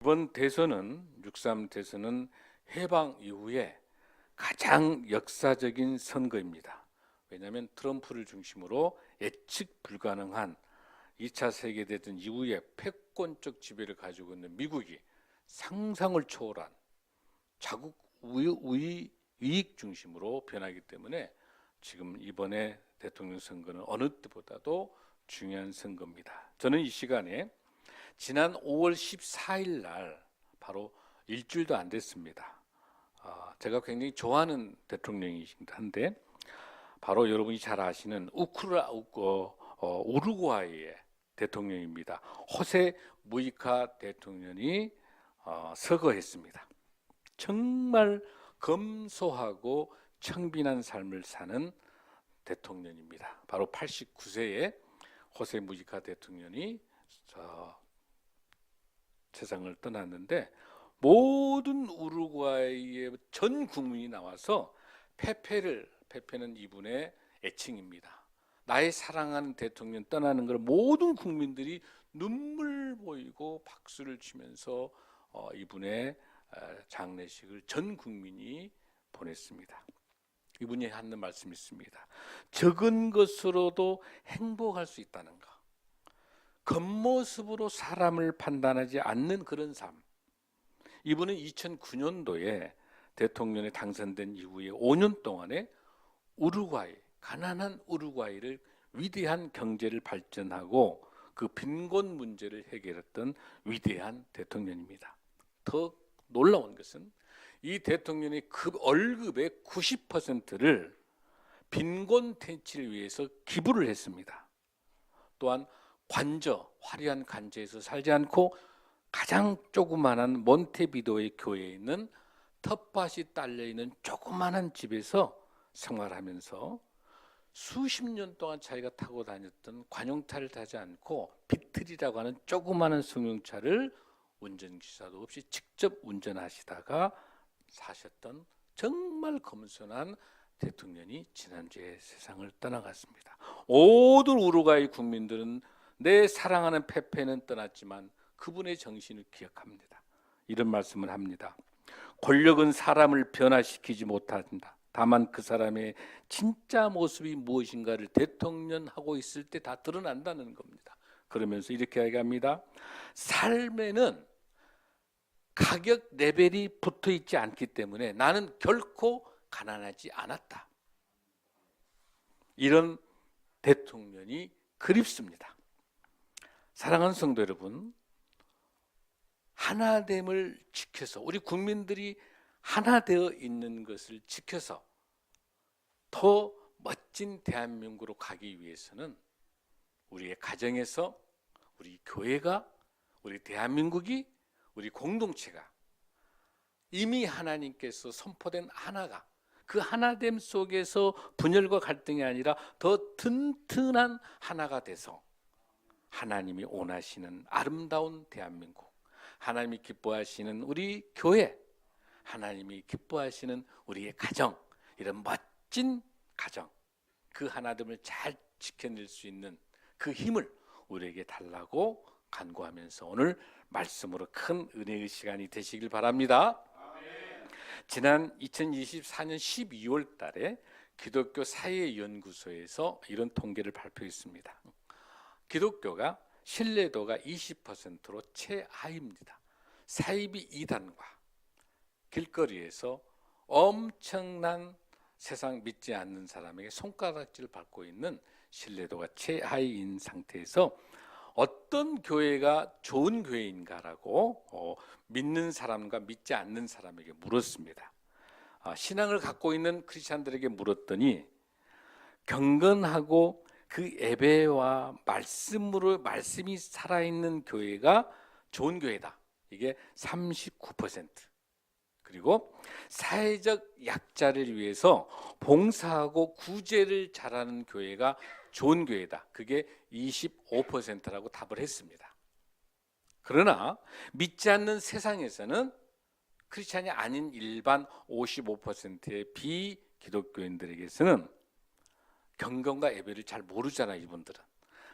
이번 대선은 6.3 대선은 해방 이후에 가장 역사적인 선거입니다. 왜냐하면 트럼프를 중심으로 예측 불가능한 2차 세계대전 이후에 패권적 지배를 가지고 있는 미국이 상상을 초월한 자국 우위 이익 중심으로 변하기 때문에 지금 이번에 대통령 선거는 어느 때보다도 중요한 선거입니다. 저는 이 시간에 지난 5월 14일 날 바로 일주일도 안 됐습니다. 제가 굉장히 좋아하는 대통령이긴 한데 바로 여러분이 잘 아시는 우루과이의 대통령입니다. 호세 무이카 대통령이 서거했습니다. 정말 검소하고 청빈한 삶을 사는 대통령입니다. 바로 89세의 호세 무이카 대통령이 세상을 떠났는데 모든 우루과이의 전 국민이 나와서 페페는 이분의 애칭입니다. 나의 사랑하는 대통령 떠나는 걸 모든 국민들이 눈물 보이고 박수를 치면서 이분의 장례식을 전 국민이 보냈습니다. 이분이 하는 말씀이 있습니다. 적은 것으로도 행복할 수 있다는 것. 겉모습으로 사람을 판단하지 않는 그런 삶. 이분은 2009년도에 대통령에 당선된 이후에 5년 동안에 가난한 우루과이를 위대한 경제를 발전하고 그 빈곤 문제를 해결했던 위대한 대통령입니다. 더 놀라운 것은 이 대통령의 월급의 90%를 빈곤 퇴치를 위해서 기부를 했습니다. 또한 화려한 관저에서 살지 않고 가장 조그마한 몬테비도의 교회에 있는 텃밭이 딸려있는 조그마한 집에서 생활하면서 수십 년 동안 자기가 타고 다녔던 관용차를 타지 않고 비틀이라고 하는 조그마한 승용차를 운전기사도 없이 직접 운전하시다가 사셨던 정말 겸손한 대통령이 지난주에 세상을 떠나갔습니다. 모든 우루과이 국민들은 내 사랑하는 페페는 떠났지만 그분의 정신을 기억합니다. 이런 말씀을 합니다. 권력은 사람을 변화시키지 못한다. 다만 그 사람의 진짜 모습이 무엇인가를 대통령하고 있을 때 다 드러난다는 겁니다. 그러면서 이렇게 얘기합니다. 삶에는 가격 레벨이 붙어 있지 않기 때문에 나는 결코 가난하지 않았다. 이런 대통령이 그립습니다. 사랑하는 성도 여러분, 하나됨을 지켜서 우리 국민들이 하나 되어 있는 것을 지켜서 더 멋진 대한민국으로 가기 위해서는 우리의 가정에서 우리 교회가 우리 대한민국이 우리 공동체가 이미 하나님께서 선포된 하나가 그 하나됨 속에서 분열과 갈등이 아니라 더 튼튼한 하나가 돼서 하나님이 원하시는 아름다운 대한민국, 하나님이 기뻐하시는 우리 교회, 하나님이 기뻐하시는 우리의 가정, 이런 멋진 가정, 그 하나됨을 잘 지켜낼 수 있는 그 힘을 우리에게 달라고 간구하면서 오늘 말씀으로 큰 은혜의 시간이 되시길 바랍니다. 지난 2024년 12월 달에 기독교 사회연구소에서 이런 통계를 발표했습니다. 기독교가 신뢰도가 20%로 최하입니다. 사이비 이단과 길거리에서 엄청난 세상 믿지 않는 사람에게 손가락질을 받고 있는 신뢰도가 최하위인 상태에서 어떤 교회가 좋은 교회인가라고 믿는 사람과 믿지 않는 사람에게 물었습니다. 신앙을 갖고 있는 크리스찬들에게 물었더니 경건하고 그 예배와 말씀이 살아있는 교회가 좋은 교회다. 이게 39%. 그리고 사회적 약자를 위해서 봉사하고 구제를 잘하는 교회가 좋은 교회다. 그게 25%라고 답을 했습니다. 그러나 믿지 않는 세상에서는 크리스찬이 아닌 일반 55%의 비기독교인들에게서는 경건과 예배를 잘 모르잖아요. 이분들은.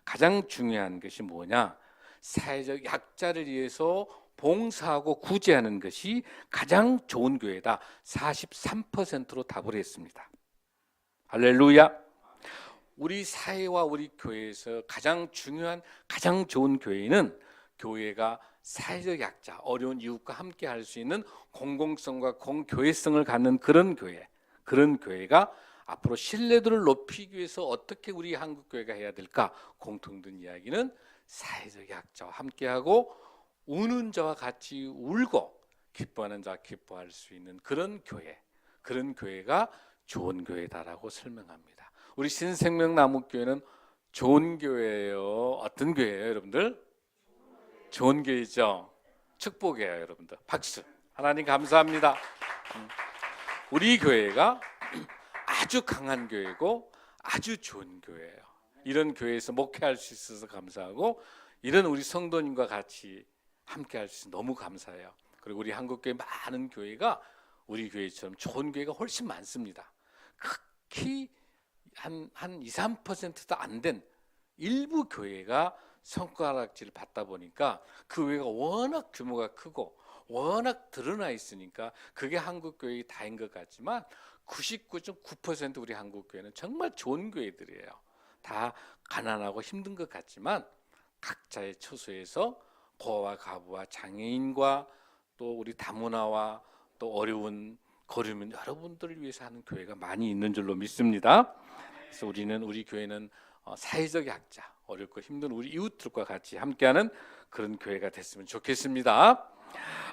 가장 중요한 것이 뭐냐? 사회적 약자를 위해서 봉사하고 구제하는 것이 가장 좋은 교회다. 43%로 답을 했습니다. 할렐루야. 우리 사회와 우리 교회에서 가장 중요한, 가장 좋은 교회는 교회가 사회적 약자, 어려운 이웃과 함께 할 수 있는 공공성과 공교회성을 갖는 그런 교회, 그런 교회가 앞으로 신뢰도를 높이기 위해서 어떻게 우리 한국교회가 해야 될까? 공통된 이야기는 사회적 약자와 함께하고 우는 자와 같이 울고 기뻐하는 자와 기뻐할 수 있는 그런 교회, 그런 교회가 좋은 교회다라고 설명합니다. 우리 신생명나무교회는 좋은 교회예요. 어떤 교회예요, 여러분들? 좋은 교회죠. 축복이에요, 여러분들. 박수. 하나님 감사합니다. 우리 교회가 아주 강한 교회고 아주 좋은 교회예요. 이런 교회에서 목회할 수 있어서 감사하고 이런 우리 성도님과 같이 함께 할 수 있어서 너무 감사해요. 그리고 우리 한국교회 많은 교회가 우리 교회처럼 좋은 교회가 훨씬 많습니다. 극히 한 2, 3%도 안 된 일부 교회가 성과락지를 받다 보니까 그 교회가 워낙 규모가 크고 워낙 드러나 있으니까 그게 한국교회의 다인 것 같지만 99.9% 우리 한국교회는 정말 좋은 교회들이에요. 다 가난하고 힘든 것 같지만 각자의 처소에서 고아와 가부와 장애인과 또 우리 다문화와 또 어려운 거류민 여러분들을 위해서 하는 교회가 많이 있는 줄로 믿습니다. 그래서 우리 교회는 사회적 약자, 어렵고 힘든 우리 이웃들과 같이 함께하는 그런 교회가 됐으면 좋겠습니다.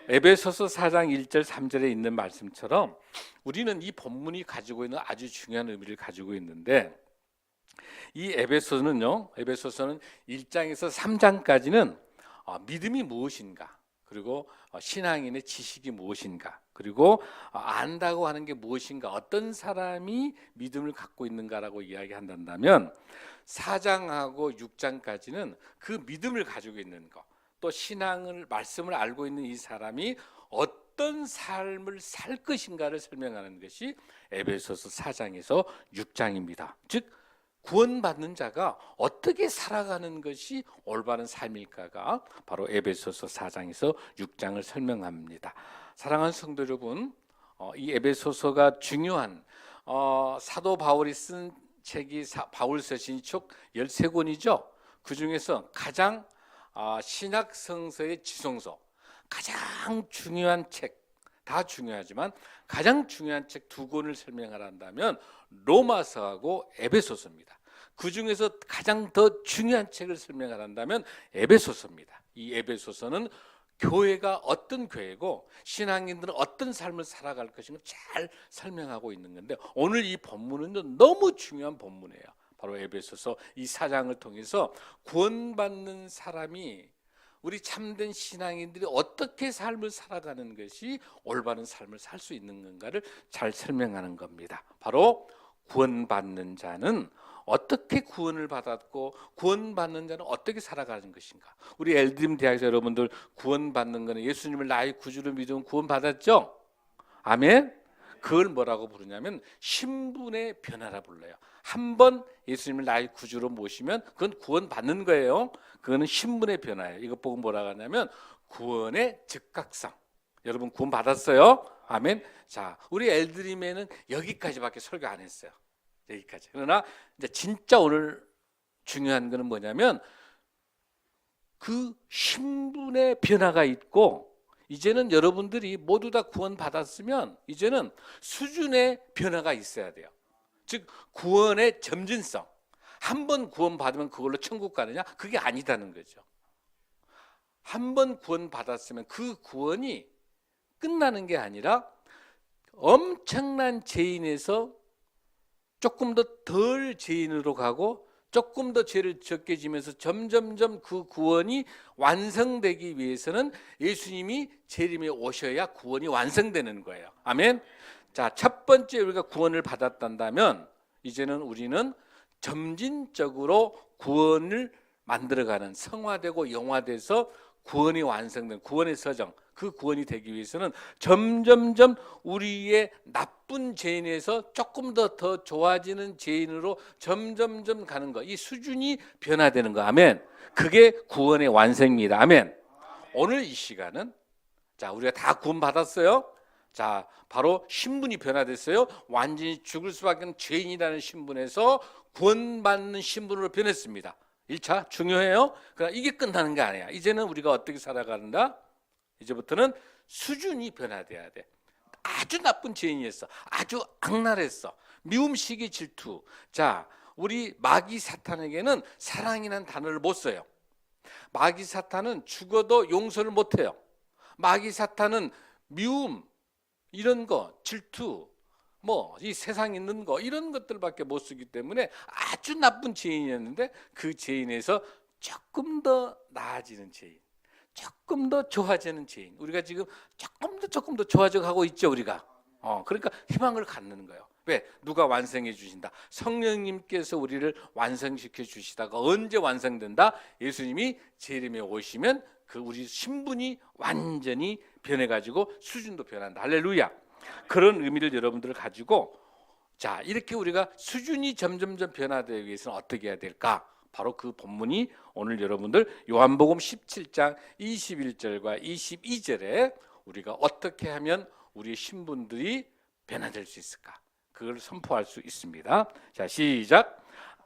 에베소서 4장 1절 3절에 있는 말씀처럼 우리는 이 본문이 가지고 있는 아주 중요한 의미를 가지고 있는데 이 에베소서는 1장에서 3장까지는 믿음이 무엇인가, 그리고 신앙인의 지식이 무엇인가, 그리고 안다고 하는 게 무엇인가, 어떤 사람이 믿음을 갖고 있는가라고 이야기한다면 4장하고 6장까지는 그 믿음을 가지고 있는 것, 또 신앙을 말씀을 알고 있는 이 사람이 어떤 삶을 살 것인가를 설명하는 것이 에베소서 4장에서 6장입니다. 즉 구원받는 자가 어떻게 살아가는 것이 올바른 삶일까가 바로 에베소서 4장에서 6장을 설명합니다. 사랑하는 성도 여러분, 이 에베소서가 중요한 사도 바울이 쓴 책이 바울서신이 총 13권이죠. 그 중에서 가장 신약 성서의 지성서, 가장 중요한 책, 다 중요하지만 가장 중요한 책 2권을 설명하란다면 로마서하고 에베소서입니다. 그 중에서 가장 더 중요한 책을 설명하란다면 에베소서입니다. 이 에베소서는 교회가 어떤 교회고 신앙인들은 어떤 삶을 살아갈 것인가 잘 설명하고 있는 건데 오늘 이 본문은 너무 중요한 본문이에요. 바로 에베소서 이 4장을 통해서 구원받는 사람이, 우리 참된 신앙인들이 어떻게 삶을 살아가는 것이 올바른 삶을 살 수 있는 건가를 잘 설명하는 겁니다. 바로 구원받는 자는 어떻게 구원을 받았고 구원받는 자는 어떻게 살아가는 것인가. 우리 엘드림 대학에서 여러분들 구원받는 것은 예수님을 나의 구주로 믿으면 구원받았죠? 아멘? 그걸 뭐라고 부르냐면 신분의 변화라 불러요. 한번 예수님을 나의 구주로 모시면 그건 구원받는 거예요. 그거는 신분의 변화예요. 이것 보고 뭐라고 하냐면 구원의 즉각성. 여러분 구원 받았어요? 아멘. 자, 우리 엘드림에는 여기까지밖에 설교 안 했어요. 여기까지. 그러나 이제 진짜 오늘 중요한 거는 뭐냐면 그 신분의 변화가 있고 이제는 여러분들이 모두 다 구원 받았으면 이제는 수준의 변화가 있어야 돼요. 즉 구원의 점진성. 한 번 구원 받으면 그걸로 천국 가느냐? 그게 아니다는 거죠. 한 번 구원 받았으면 그 구원이 끝나는 게 아니라 엄청난 죄인에서 조금 더 덜 죄인으로 가고 조금 더 죄를 적게 지면서 점점점 그 구원이 완성되기 위해서는 예수님이 재림에 오셔야 구원이 완성되는 거예요. 아멘. 자, 첫 번째 우리가 구원을 받았다면 이제는 우리는 점진적으로 구원을 만들어가는, 성화되고 영화돼서 구원이 완성된 구원의 서정, 그 구원이 되기 위해서는 점점점 우리의 나쁜 죄인에서 조금 더 좋아지는 죄인으로 점점점 가는 거, 이 수준이 변화되는 거. 아멘. 그게 구원의 완성입니다. 아멘. 오늘 이 시간은 자, 우리가 다 구원받았어요. 자, 바로 신분이 변화됐어요. 완전히 죽을 수밖에 없는 죄인이라는 신분에서 구원받는 신분으로 변했습니다. 1차 중요해요. 그러나 이게 끝나는 게 아니야. 이제는 우리가 어떻게 살아간다? 이제부터는 수준이 변화돼야 돼. 아주 나쁜 죄인이었어. 아주 악랄했어. 미움, 시기, 질투. 자, 우리 마귀 사탄에게는 사랑이라는 단어를 못 써요. 마귀 사탄은 죽어도 용서를 못 해요. 마귀 사탄은 미움, 이런 거, 질투, 뭐 이 세상에 있는 거 이런 것들밖에 못 쓰기 때문에 아주 나쁜 죄인이었는데 그 죄인에서 조금 더 나아지는 죄인, 조금 더 좋아지는 죄인. 우리가 지금 조금 더 좋아져 가고 있죠, 우리가. 그러니까 희망을 갖는 거예요. 왜? 누가 완성해 주신다. 성령님께서 우리를 완성시켜 주시다가 언제 완성된다? 예수님이 재림에 오시면 그 우리 신분이 완전히 변해가지고 수준도 변한다. 할렐루야. 그런 의미를 여러분들 가지고, 자, 이렇게 우리가 수준이 점점점 변화되기 위해서는 어떻게 해야 될까? 바로 그 본문이 오늘 여러분들 요한복음 17장 21절과 22절에 우리가 어떻게 하면 우리의 신분들이 변화될 수 있을까? 그걸 선포할 수 있습니다. 자, 시작.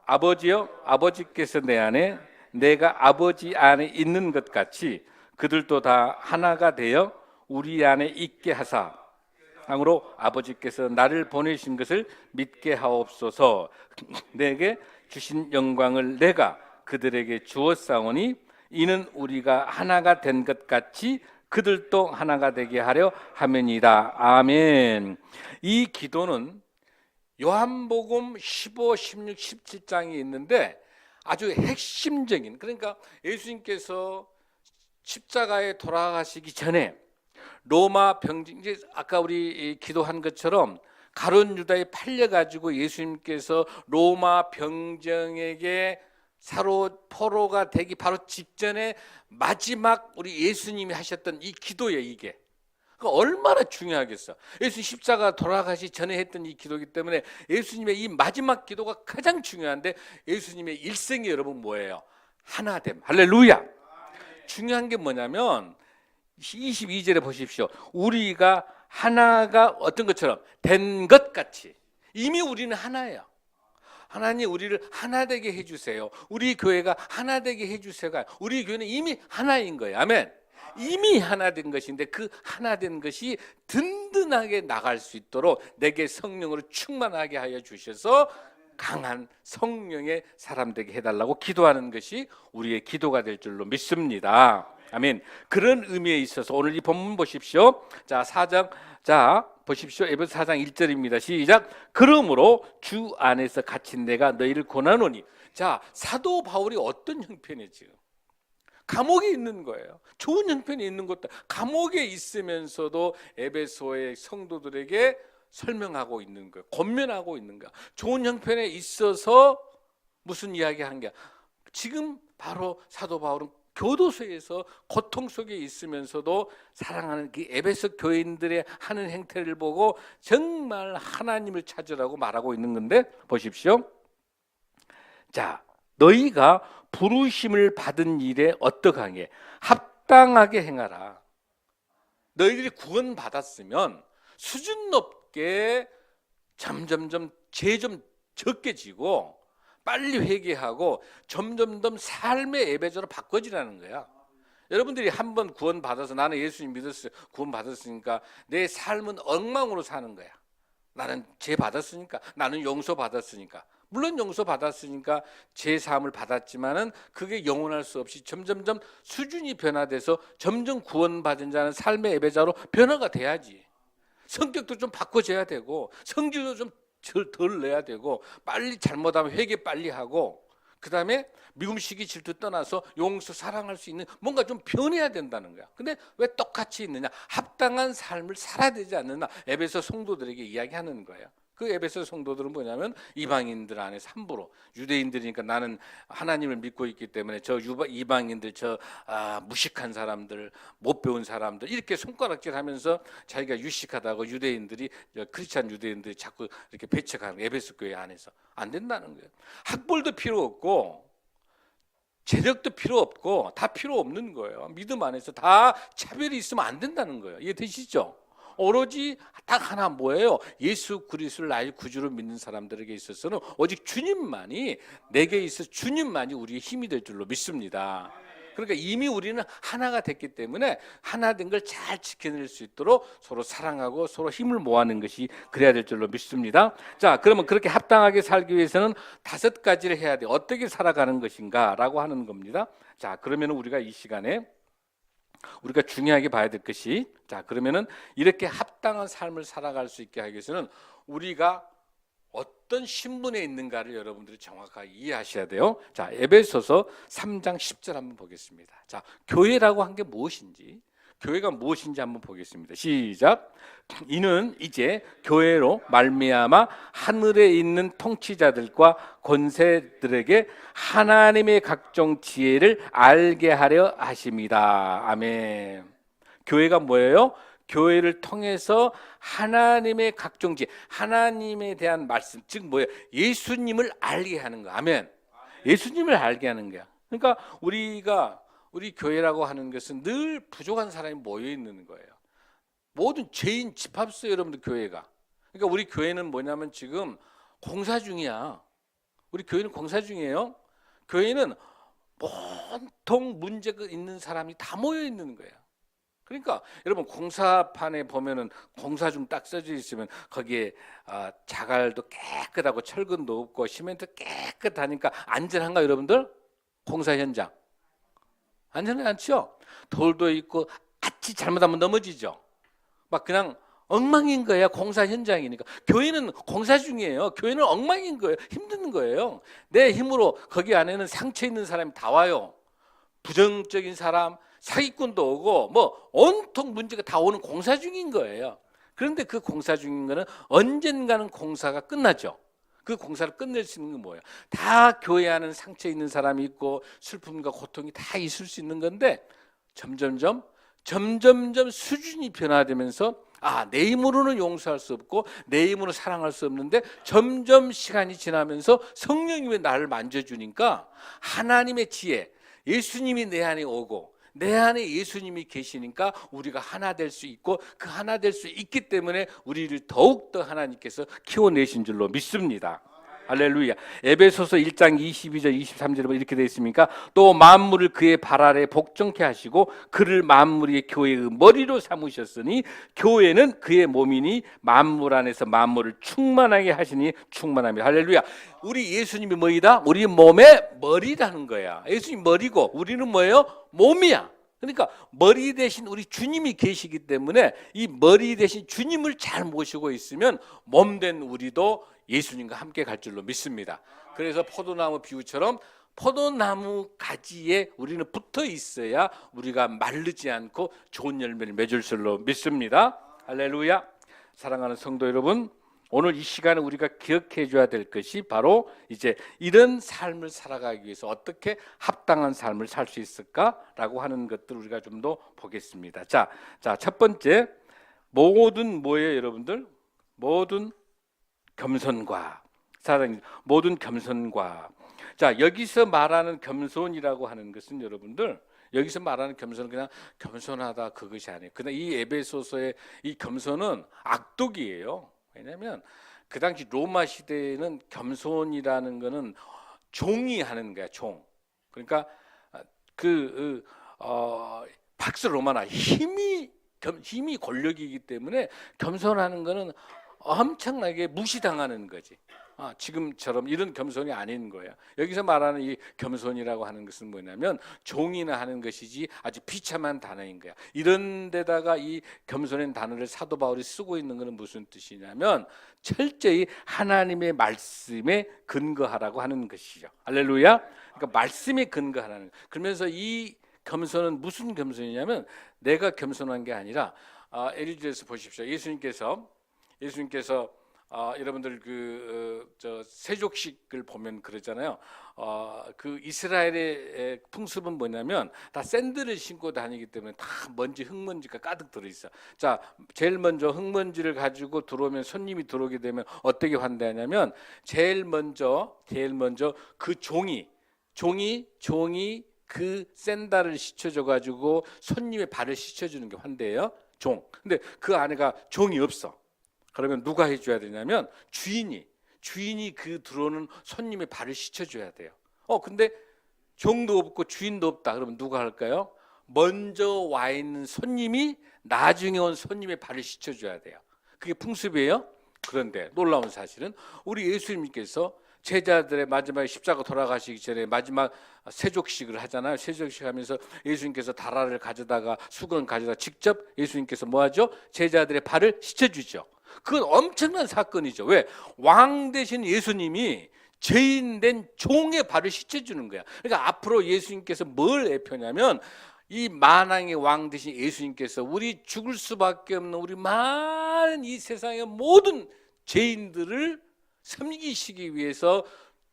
아버지여, 아버지께서 내 안에, 내가 아버지 안에 있는 것 같이 그들도 다 하나가 되어 우리 안에 있게 하사, 항으로 아버지께서 나를 보내신 것을 믿게 하옵소서. 내게 주신 영광을 내가 그들에게 주었사오니 이는 우리가 하나가 된 것 같이 그들도 하나가 되게 하려 함이니이다. 아멘. 이 기도는 요한복음 15, 16, 17장이 있는데 아주 핵심적인, 그러니까 예수님께서 십자가에 돌아가시기 전에 로마 병정, 이제 아까 우리 기도한 것처럼 가룟 유다에 팔려 가지고 예수님께서 로마 병정에게 포로가 되기 바로 직전에 마지막 우리 예수님이 하셨던 이 기도예요, 이게. 그러니까 얼마나 중요하겠어. 예수님 십자가 돌아가시 전에 했던 이 기도이기 때문에 예수님의 이 마지막 기도가 가장 중요한데, 예수님의 일생이 여러분 뭐예요? 하나됨. 할렐루야. 중요한 게 뭐냐면 22절에 보십시오. 우리가 하나가 어떤 것처럼 된 것 같이. 이미 우리는 하나예요. 하나님 우리를 하나 되게 해주세요. 우리 교회가 하나 되게 해주세요. 우리 교회는 이미 하나인 거예요. 아멘. 이미 하나 된 것인데 그 하나 된 것이 든든하게 나갈 수 있도록 내게 성령으로 충만하게 하여 주셔서 강한 성령의 사람 되게 해달라고 기도하는 것이 우리의 기도가 될 줄로 믿습니다. 아멘. 그런 의미에 있어서 오늘 이 본문 보십시오. 자, 4장, 자 보십시오. 에베소 4장 1절입니다. 시작. 그러므로 주 안에서 갇힌 내가 너희를 권하노니. 자, 사도 바울이 어떤 형편이에요? 지금 감옥에 있는 거예요. 좋은 형편이 있는 것도 감옥에 있으면서도 에베소의 성도들에게 설명하고 있는 거예요. 권면하고 있는 거예요. 좋은 형편에 있어서 무슨 이야기 한 게, 지금 바로 사도 바울은 교도소에서 고통 속에 있으면서도 사랑하는 그 에베소 교인들의 하는 행태를 보고 정말 하나님을 찾으라고 말하고 있는 건데 보십시오. 자, 너희가 부르심을 받은 일에 어떠하게 합당하게 행하라. 너희들이 구원받았으면 수준 높게 점점점 죄 좀 적게 지고 빨리 회개하고 점점점 삶의 예배자로 바꿔지라는 거야. 여러분들이 한번 구원받아서 나는 예수님 믿었어요. 구원받았으니까 내 삶은 엉망으로 사는 거야. 나는 죄 받았으니까, 나는 용서 받았으니까. 물론 용서 받았으니까 제 사함을 받았지만은 그게 영원할 수 없이 점점점 수준이 변화돼서 점점 구원받은 자는 삶의 예배자로 변화가 돼야지. 성격도 좀 바꿔줘야 되고 성질도 좀 덜 내야 되고 빨리 잘못하면 회개 빨리 하고 그 다음에 미움시기 질투 떠나서 용서 사랑할 수 있는 뭔가 좀 변해야 된다는 거야. 근데 왜 똑같이 있느냐? 합당한 삶을 살아야 되지 않느냐? 에베소 성도들에게 이야기하는 거예요. 그 에베소 성도들은 뭐냐면 이방인들 안에서 함부로, 유대인들이니까 나는 하나님을 믿고 있기 때문에 저 이방인들, 저 무식한 사람들, 못 배운 사람들 이렇게 손가락질하면서 자기가 유식하다고 유대인들이, 크리스찬 유대인들이 자꾸 이렇게 배척하는 에베소 교회 안에서 안 된다는 거예요. 학벌도 필요 없고 재력도 필요 없고 다 필요 없는 거예요. 믿음 안에서 다 차별이 있으면 안 된다는 거예요. 이해되시죠? 오로지 딱 하나 뭐예요? 예수 그리스도를 나의 구주로 믿는 사람들에게 있어서는 오직 주님만이, 내게 있어 주님만이 우리의 힘이 될 줄로 믿습니다. 그러니까 이미 우리는 하나가 됐기 때문에 하나 된 걸 잘 지켜낼 수 있도록 서로 사랑하고 서로 힘을 모아내는 것이 그래야 될 줄로 믿습니다. 자, 그러면 그렇게 합당하게 살기 위해서는 5가지를 해야 돼. 어떻게 살아가는 것인가라고 하는 겁니다. 자, 그러면 우리가 이 시간에 우리가 중요하게 봐야 될 것이, 자, 그러면은 이렇게 합당한 삶을 살아갈 수 있게 하기 위해서는 우리가 어떤 신분에 있는가를 여러분들이 정확하게 이해하셔야 돼요. 자, 에베소서 3장 10절 한번 보겠습니다. 자, 교회라고 한 게 무엇인지, 교회가 무엇인지 한번 보겠습니다. 시작. 이는 이제 교회로 말미암아 하늘에 있는 통치자들과 권세들에게 하나님의 각종 지혜를 알게 하려 하심이다. 아멘. 교회가 뭐예요? 교회를 통해서 하나님의 각종 지혜, 하나님에 대한 말씀, 즉 뭐예요? 예수님을 알게 하는 거. 아멘. 예수님을 알게 하는 거야. 그러니까 우리 교회라고 하는 것은 늘 부족한 사람이 모여 있는 거예요. 모든 죄인 집합소예요, 여러분들 교회가. 그러니까 우리 교회는 뭐냐면 지금 공사 중이야. 우리 교회는 공사 중이에요. 교회는 온통 문제가 있는 사람이 다 모여 있는 거예요. 그러니까 여러분 공사판에 보면은 공사 좀 딱 써져 있으면 거기에 자갈도 깨끗하고 철근도 없고 시멘트 깨끗하니까 안전한가 여러분들? 공사 현장 안전하지 않죠? 돌도 있고 아치 잘못하면 넘어지죠. 막 그냥 엉망인 거야. 공사 현장이니까. 교회는 공사 중이에요. 교회는 엉망인 거예요. 힘든 거예요. 내 힘으로 거기 안에는 상처 있는 사람이 다 와요. 부정적인 사람, 사기꾼도 오고 뭐 온통 문제가 다 오는 공사 중인 거예요. 그런데 그 공사 중인 거는 언젠가는 공사가 끝나죠. 그 공사를 끝낼 수 있는 건 뭐예요? 다 교회 안에는 상처 있는 사람이 있고 슬픔과 고통이 다 있을 수 있는 건데 점점점 수준이 변화되면서 내 힘으로는 용서할 수 없고 내 힘으로 사랑할 수 없는데 점점 시간이 지나면서 성령님이 나를 만져주니까 하나님의 지혜, 예수님이 내 안에 오고 내 안에 예수님이 계시니까 우리가 하나 될 수 있고 그 하나 될 수 있기 때문에 우리를 더욱더 하나님께서 키워내신 줄로 믿습니다. 할렐루야. 에베소서 1장 22절 23절에 보면 이렇게 되어 있습니까? 또 만물을 그의 발 아래 복종케 하시고 그를 만물의 교회의 머리로 삼으셨으니 교회는 그의 몸이니 만물 안에서 만물을 충만하게 하시니 충만합니다. 할렐루야. 우리 예수님이 뭐이다? 우리 몸의 머리라는 거야. 예수님 머리고 우리는 뭐예요? 몸이야. 그러니까 머리 대신 우리 주님이 계시기 때문에 이 머리 대신 주님을 잘 모시고 있으면 몸된 우리도 예수님과 함께 갈 줄로 믿습니다. 그래서 포도나무 비유처럼 포도나무 가지에 우리는 붙어 있어야 우리가 마르지 않고 좋은 열매를 맺을 줄로 믿습니다. 할렐루야. 사랑하는 성도 여러분, 오늘 이 시간에 우리가 기억해 줘야 될 것이 바로 이제 이런 삶을 살아가기 위해서 어떻게 합당한 삶을 살 수 있을까라고 하는 것들 우리가 좀 더 보겠습니다. 자, 첫 번째, 모든 뭐예요, 여러분들? 모든 겸손과 사랑이 모든 겸손과. 자, 여기서 말하는 겸손이라고 하는 것은 여러분들 여기서 말하는 겸손은 그냥 겸손하다 그것이 아니에요. 그냥 이 에베소서의 이 겸손은 악독이에요. 왜냐하면 그 당시 로마 시대에는 겸손이라는 거는 종이 하는 거야, 종. 그러니까 박스 로마나 힘이 권력이기 때문에 겸손하는 거는 엄청나게 무시당하는 거지. 지금처럼 이런 겸손이 아닌 거예요. 여기서 말하는 이 겸손이라고 하는 것은 뭐냐면 종이나 하는 것이지 아주 비참한 단어인 거야. 이런 데다가 이 겸손한 단어를 사도 바울이 쓰고 있는 것은 무슨 뜻이냐면 철저히 하나님의 말씀에 근거하라고 하는 것이죠. 할렐루야. 그러니까 말씀에 근거하라는. 그러면서 이 겸손은 무슨 겸손이냐면 내가 겸손한 게 아니라 예를 들어서 보십시오. 예수님께서 여러분들 세족식을 보면 그러잖아요. 그 이스라엘의 풍습은 뭐냐면 다 샌들을 신고 다니기 때문에 다 흙먼지가 가득 들어 있어. 자, 제일 먼저 흙먼지를 가지고 들어오면 손님이 들어오게 되면 어떻게 환대하냐면 제일 먼저 그 종이 종이 그 샌달을 씻혀줘 가지고 손님의 발을 씻혀주는 게 환대예요. 종. 근데 그 안에가 종이 없어. 그러면 누가 해줘야 되냐면 주인이 그 들어오는 손님의 발을 씻혀줘야 돼요. 근데 종도 없고 주인도 없다. 그러면 누가 할까요? 먼저 와 있는 손님이 나중에 온 손님의 발을 씻혀줘야 돼요. 그게 풍습이에요. 그런데 놀라운 사실은 우리 예수님께서 제자들의 마지막에 십자가 돌아가시기 전에 마지막 세족식을 하잖아요. 세족식 하면서 예수님께서 다라를 가져다가 수건 가져다가 직접 예수님께서 뭐 하죠? 제자들의 발을 씻겨주죠. 그건 엄청난 사건이죠. 왜? 왕 되신 예수님이 죄인 된 종의 발을 씻겨주는 거야. 그러니까 앞으로 예수님께서 뭘 애표냐면 이 만왕의 왕 되신 예수님께서 우리 죽을 수밖에 없는 우리 많은 이 세상의 모든 죄인들을 섬기시기 위해서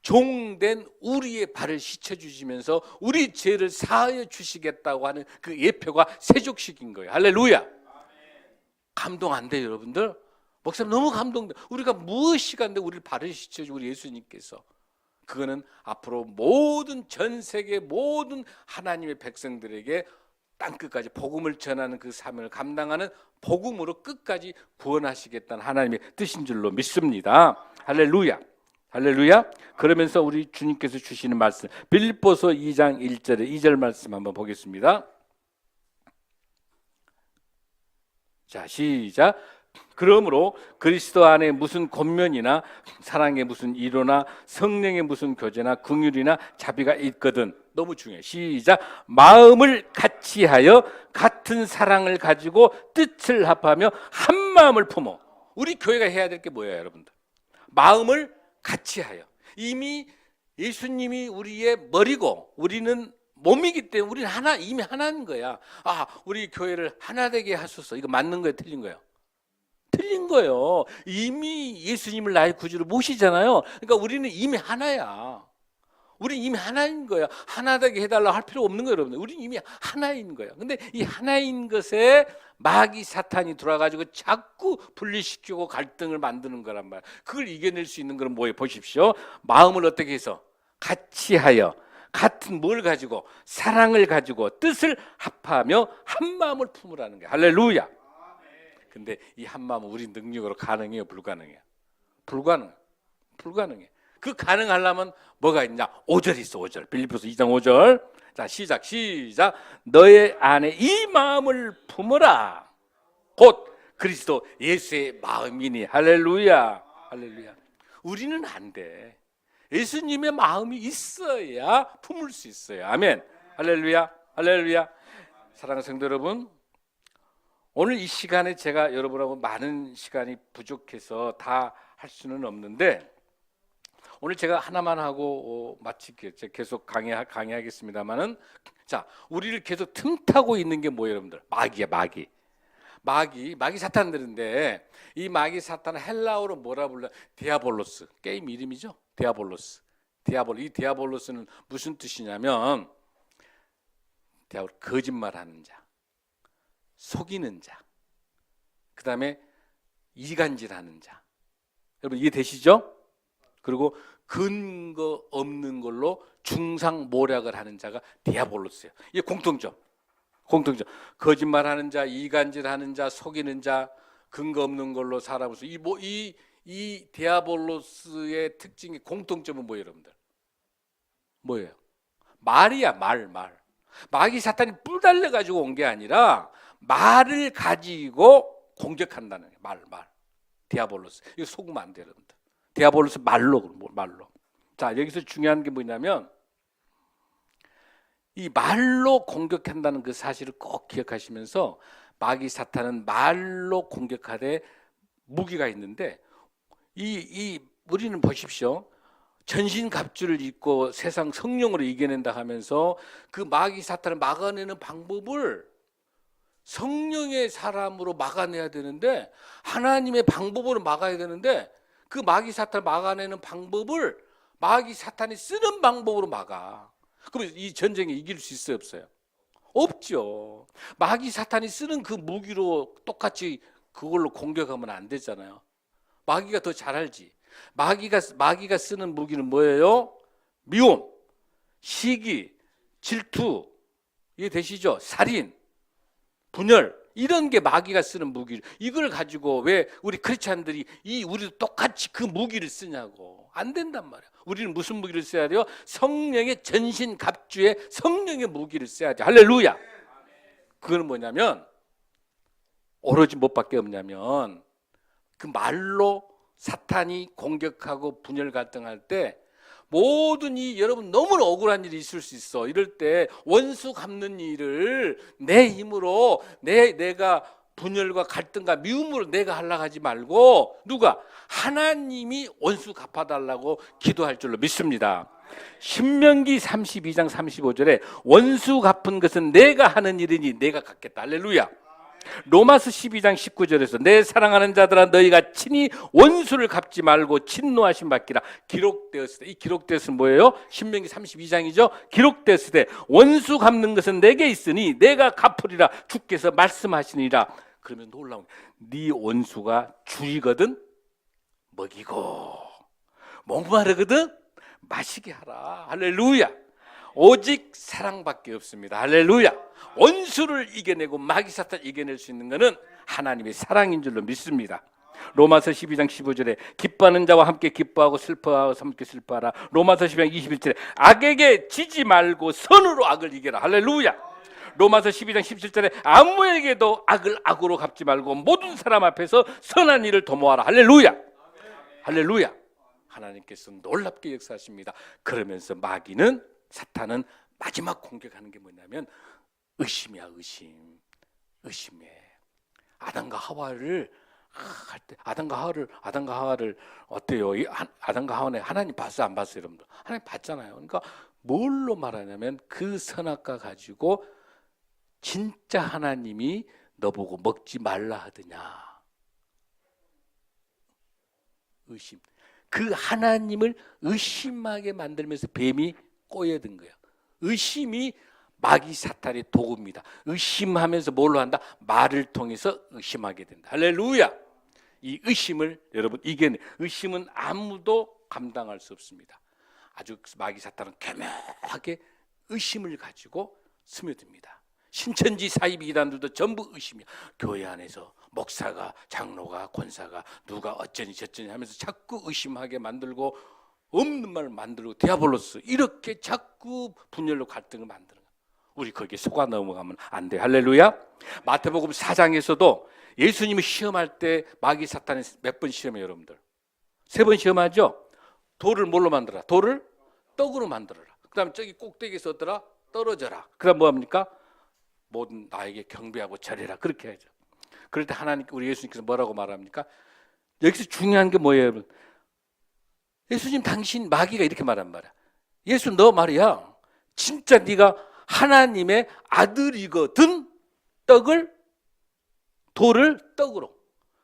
종된 우리의 발을 씻어주시면서 우리 죄를 사하여 주시겠다고 하는 그 예표가 세족식인 거예요. 할렐루야. 감동 안 돼요, 여러분들? 목사님 너무 감동돼. 우리가 무엇이 간데 우리를 발을 씻어주고 우리 예수님께서. 그거는 앞으로 모든 전 세계 모든 하나님의 백성들에게 땅끝까지 복음을 전하는 그 사명을 감당하는 복음으로 끝까지 구원하시겠다는 하나님의 뜻인 줄로 믿습니다. 할렐루야. 할렐루야. 그러면서 우리 주님께서 주시는 말씀 빌립보서 2장 1절에 2절 말씀 한번 보겠습니다. 자, 시작. 그러므로 그리스도 안에 무슨 권면이나 사랑의 무슨 이로나 성령의 무슨 교제나 긍휼이나 자비가 있거든. 너무 중요해. 시작. 마음을 같이하여 같은 사랑을 가지고 뜻을 합하며 한 마음을 품어. 우리 교회가 해야 될 게 뭐예요, 여러분들? 마음을 같이하여. 이미 예수님이 우리의 머리고 우리는 몸이기 때문에 우리는 이미 하나인 거야. 우리 교회를 하나 되게 하소서. 이거 맞는 거예요, 틀린 거예요? 틀린 거예요. 이미 예수님을 나의 구주로 모시잖아요. 그러니까 우리는 이미 하나야. 우리 이미 하나인 거야. 하나 되게 해달라고 할 필요 없는 거예요, 여러분들. 우리 이미 하나인 거야. 근데 이 하나인 것에 마귀 사탄이 들어와가지고 자꾸 분리시키고 갈등을 만드는 거란 말이야. 그걸 이겨낼 수 있는 건 뭐예요? 보십시오. 마음을 어떻게 해서 같이 하여 같은 뭘 가지고 사랑을 가지고 뜻을 합하며 한 마음을 품으라는 거야. 할렐루야. 근데 이 한 마음은 우리 능력으로 가능해요, 불가능해요? 불가능해. 그 가능하려면 뭐가 있냐? 5절 있어, 5절. 빌립보서 2장 5절. 자, 시작. 너의 안에 이 마음을 품어라. 곧 그리스도 예수의 마음이니. 할렐루야. 할렐루야. 우리는 안 돼. 예수님의 마음이 있어야 품을 수 있어요. 아멘. 할렐루야. 할렐루야. 사랑하는 성도 여러분, 오늘 이 시간에 제가 여러분하고 많은 시간이 부족해서 다 할 수는 없는데 오늘 제가 하나만 하고 마칠게요. 제가 계속 강의하겠습니다만은, 자, 우리를 계속 틈타고 있는 게 뭐예요, 여러분들? 마귀야, 마귀 사탄들인데 이 마귀 사탄은 헬라어로 뭐라 불러? 디아볼로스. 게임 이름이죠. 이 디아볼로스는 무슨 뜻이냐면 거짓말하는 자, 속이는 자, 그 다음에 이간질하는 자. 여러분 이해되시죠? 그리고 근거 없는 걸로 중상모략을 하는 자가 디아볼로스예요. 이게 공통점. 거짓말하는 자, 이간질하는 자, 속이는 자, 근거 없는 걸로 살아보면서 이 디아볼로스의 특징이 공통점은 뭐예요, 여러분들? 뭐예요? 말이야, 말. 마귀 사탄이 뿔 달려 가지고 온 게 아니라 말을 가지고 공격한다는 거예요. 말. 디아볼로스. 이거 속으면 안 돼요, 여러분들. 디아볼로스 말로. 자, 여기서 중요한 게 뭐냐면 이 말로 공격한다는 그 사실을 꼭 기억하시면서 마귀 사탄은 말로 공격하되 무기가 있는데 우리는 보십시오. 전신갑주를 입고 세상 성령으로 이겨낸다 하면서 그 마귀 사탄을 막아내는 방법을 성령의 사람으로 막아내야 되는데 하나님의 방법으로 막아야 되는데 그 마귀 사탄을 막아내는 방법을 마귀 사탄이 쓰는 방법으로 막아. 그럼 이 전쟁에 이길 수 있어요, 없어요? 없죠. 마귀 사탄이 쓰는 그 무기로 똑같이 그걸로 공격하면 안 되잖아요. 마귀가 더 잘 알지. 마귀가 쓰는 무기는 뭐예요? 미움, 시기, 질투, 이해되시죠? 살인, 분열, 이런 게 마귀가 쓰는 무기. 이걸 가지고 왜 우리 크리스찬들이 우리도 똑같이 그 무기를 쓰냐고. 안 된단 말이야. 우리는 무슨 무기를 써야 돼요? 성령의 전신갑주의 성령의 무기를 써야지. 할렐루야. 그건 뭐냐면 오로지 뭐밖에 없냐면 그 말로 사탄이 공격하고 분열 갈등할 때 모든 여러분 너무나 억울한 일이 있을 수 있어. 이럴 때 원수 갚는 일을 내 힘으로 내가 분열과 갈등과 미움으로 내가 하려고 하지 말고 누가? 하나님이 원수 갚아달라고 기도할 줄로 믿습니다. 신명기 32장 35절에 원수 갚은 것은 내가 하는 일이니 내가 갚겠다. 할렐루야. 로마서 12장 19절에서 내 사랑하는 자들아 너희가 친히 원수를 갚지 말고 진노하심 받기라 기록되었을 때, 이 기록되었을 뭐예요? 신명기 32장이죠. 기록되었을 때 원수 갚는 것은 내게 있으니 내가 갚으리라 주께서 말씀하시니라. 그러면 놀라운 네 원수가 줄이거든 먹이고 목마르거든 마시게 하라. 할렐루야. 오직 사랑밖에 없습니다. 할렐루야. 원수를 이겨내고 마귀 사탄 이겨낼 수 있는 것은 하나님의 사랑인 줄로 믿습니다. 로마서 12장 15절에 기뻐하는 자와 함께 기뻐하고 슬퍼하고 함께 슬퍼하라. 로마서 12장 21절에 악에게 지지 말고 선으로 악을 이겨라. 할렐루야. 로마서 12장 17절에 아무에게도 악을 악으로 갚지 말고 모든 사람 앞에서 선한 일을 도모하라. 할렐루야. 할렐루야. 하나님께서 놀랍게 역사하십니다. 그러면서 마귀는 사탄은 마지막 공격하는 게 뭐냐면 의심이야. 의심해. 아담과 하와를 할 때 아담과 하와를 어때요? 아담과 하와는 하나님 봤어요, 안 봤어요, 여러분들? 하나님 봤잖아요. 그러니까 뭘로 말하냐면 그 선악과 가지고 진짜 하나님이 너보고 먹지 말라 하더냐. 의심. 그 하나님을 의심하게 만들면서 뱀이 꼬여든 거예요. 의심이 마귀 사탄의 도구입니다. 의심하면서 뭘로 한다? 말을 통해서 의심하게 된다. 할렐루야. 이 의심을 여러분 이겨내. 의심은 아무도 감당할 수 없습니다. 아주 마귀 사탄은 교묘하게 의심을 가지고 스며듭니다. 신천지 사이비 이단들도 전부 의심이야. 교회 안에서 목사가, 장로가, 권사가 누가 어쩌니 저쩌니 하면서 자꾸 의심하게 만들고 없는 말을 만들고 디아블로스 이렇게 자꾸 분열로 갈등을 만드는 거야. 우리 거기에 속아 넘어가면 안 돼. 할렐루야. 마태복음 4장에서도 예수님이 시험할 때 마귀 사탄이 몇 번 시험해요, 여러분들? 3번 시험하죠. 돌을 뭘로 만들어라? 돌을 떡으로 만들어라. 그 다음에 저기 꼭대기에서 어떠라? 떨어져라. 그 다음 뭐합니까? 모든 나에게 경배하고 절해라. 그렇게 하죠. 그럴 때 하나님, 우리 예수님께서 뭐라고 말합니까? 여기서 중요한 게 뭐예요, 여러분? 예수님 당신 마귀가 이렇게 말한 말이야. 예수 너 말이야. 진짜 네가 하나님의 아들이거든 돌을 떡으로.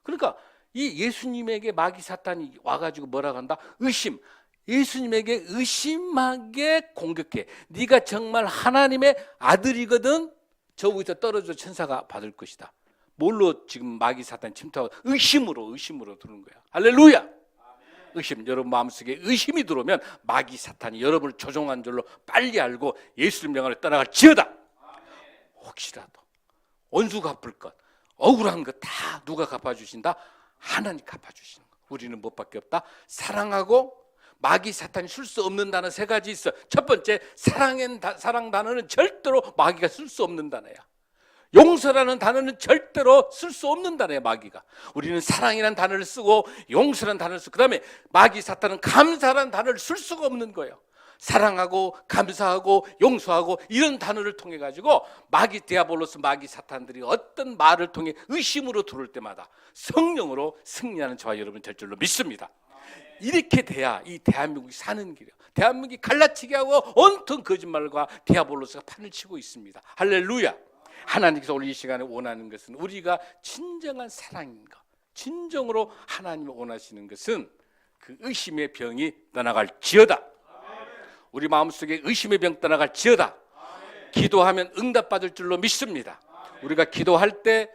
그러니까 이 예수님에게 마귀 사탄이 와가지고 뭐라고 한다? 의심. 예수님에게 의심하게 공격해. 네가 정말 하나님의 아들이거든 저 위에서 떨어져 천사가 받을 것이다. 뭘로 지금 마귀 사탄 침투하고 의심으로 두는 거야. 할렐루야. 의심, 여러분 마음속에 의심이 들어오면 마귀 사탄이 여러분을 조종한 줄로 빨리 알고 예수님 명하를 떠나갈지어다. 혹시라도 원수 갚을 것, 억울한 것 다 누가 갚아주신다? 하나님 갚아주시는 거. 우리는 무엇밖에 없다? 사랑하고 마귀 사탄이 쓸 수 없는 단어 3가지 있어. 첫 번째, 사랑 단어는 절대로 마귀가 쓸 수 없는 단어야. 용서라는 단어는 절대로 쓸 수 없는 단어야, 마귀가. 우리는 사랑이라는 단어를 쓰고 용서라는 단어를 쓰고, 그 다음에 마귀 사탄은 감사라는 단어를 쓸 수가 없는 거예요. 사랑하고 감사하고 용서하고 이런 단어를 통해 가지고 마귀 디아볼로스 마귀 사탄들이 어떤 말을 통해 의심으로 들어올 때마다 성령으로 승리하는 저와 여러분 될 줄로 믿습니다. 이렇게 돼야 이 대한민국이 사는 길이에요. 대한민국이 갈라치게 하고 온통 거짓말과 디아볼로스가 판을 치고 있습니다. 할렐루야. 하나님께서 오늘 이 시간에 원하는 것은 우리가 진정한 사랑인 것, 진정으로 하나님을 원하시는 것은 그 의심의 병이 떠나갈지어다. 우리 마음속에 의심의 병 떠나갈지어다. 기도하면 응답받을 줄로 믿습니다. 우리가 기도할 때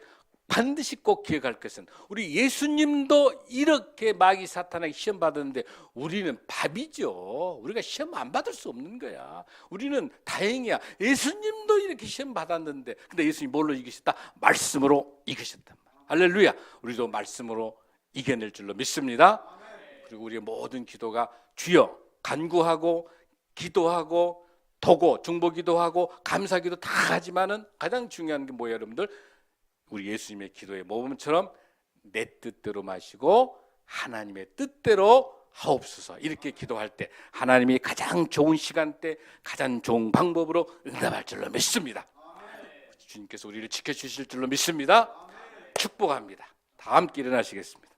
반드시 꼭 기억할 것은 우리 예수님도 이렇게 마귀 사탄에게 시험 받았는데 우리는 밥이죠. 우리가 시험 안 받을 수 없는 거야. 우리는 다행이야. 예수님도 이렇게 시험 받았는데 근데 예수님이 뭘로 이기셨다? 말씀으로 이기셨단 말이야. 할렐루야. 우리도 말씀으로 이겨낼 줄로 믿습니다. 그리고 우리의 모든 기도가 주여 간구하고 기도하고 도고 중보기도하고 감사기도 다 하지만은 가장 중요한 게 뭐예요, 여러분들? 우리 예수님의 기도의 모범처럼 내 뜻대로 마시고 하나님의 뜻대로 하옵소서 이렇게 기도할 때 하나님이 가장 좋은 시간대 가장 좋은 방법으로 응답할 줄로 믿습니다. 주님께서 우리를 지켜주실 줄로 믿습니다. 축복합니다. 다 함께 일어나시겠습니다.